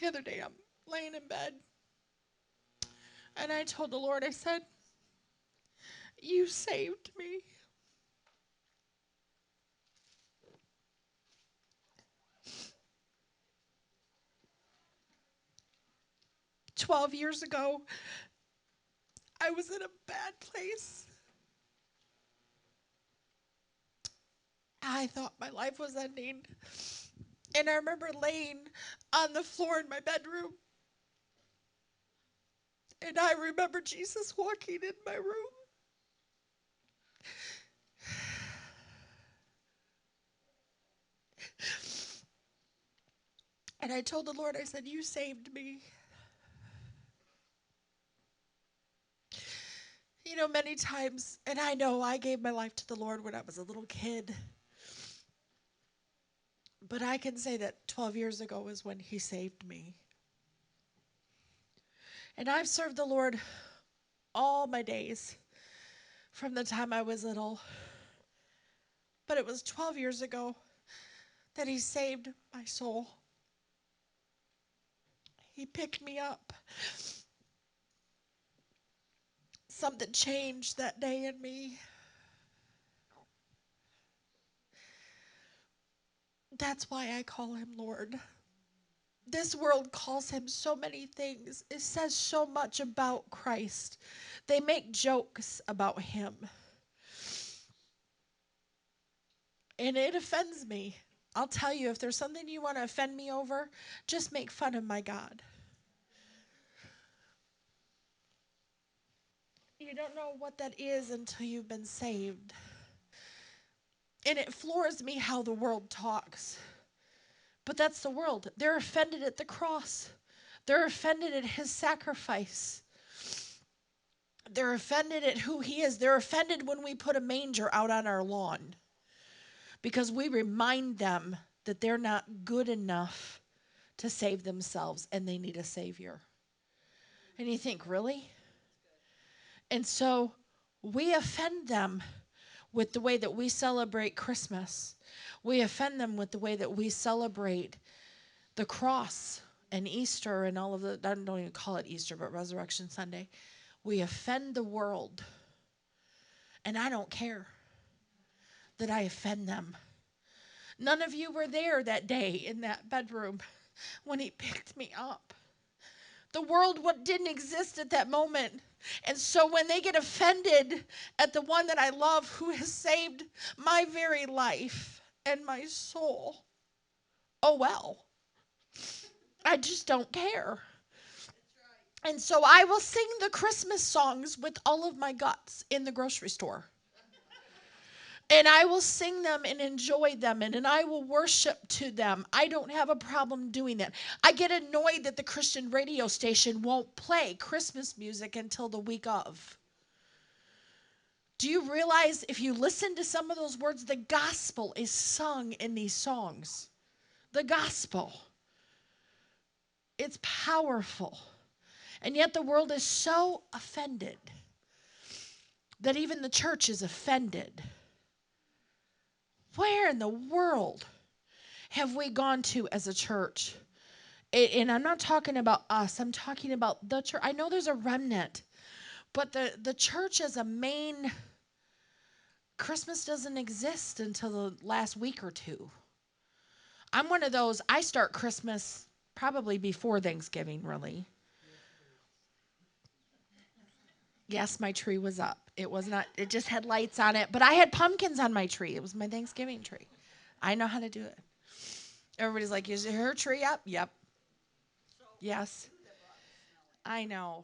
The other day I'm laying in bed and I told the Lord, I said, you saved me. 12 years ago, I was in a bad place. I thought my life was ending. And I remember laying on the floor in my bedroom. And I remember Jesus walking in my room. And I told the Lord, I said, you saved me. You know, many times, and I know I gave my life to the Lord when I was a little kid. But I can say that 12 years ago was when he saved me. And I've served the Lord all my days from the time I was little. But it was 12 years ago that he saved my soul. He picked me up. Something changed that day in me. That's why I call him Lord. This world calls him so many things. It says so much about Christ. They make jokes about him. And it offends me. I'll tell you, if there's something you want to offend me over, just make fun of my God. You don't know what that is until you've been saved. And it floors me how the world talks. But that's the world. They're offended at the cross. They're offended at his sacrifice. They're offended at who he is. They're offended when we put a manger out on our lawn. Because we remind them that they're not good enough to save themselves and they need a savior. And you think, really? And so we offend them with the way that we celebrate Christmas. We offend them with the way that we celebrate the cross and Easter and all of the, I don't even call it Easter, but Resurrection Sunday. We offend the world. And I don't care that I offend them. None of you were there that day in that bedroom when he picked me up. The world didn't exist at that moment. And so when they get offended at the one that I love who has saved my very life and my soul, oh well. I just don't care. And so I will sing the Christmas songs with all of my guts in the grocery store. And I will sing them and enjoy them, and I will worship to them. I don't have a problem doing that. I get annoyed that the Christian radio station won't play Christmas music until the week of. Do you realize if you listen to some of those words, the gospel is sung in these songs? The gospel. It's powerful. And yet the world is so offended that even the church is offended. Where in the world have we gone to as a church? And I'm not talking about us. I'm talking about the church. I know there's a remnant, but the church as a main, Christmas doesn't exist until the last week or two. I'm one of those, I start Christmas probably before Thanksgiving, really. Yes, my tree was up. It was not, it just had lights on it, but I had pumpkins on my tree. It was my Thanksgiving tree. I know how to do it. Everybody's like, is her tree up? Yep. Yes. I know.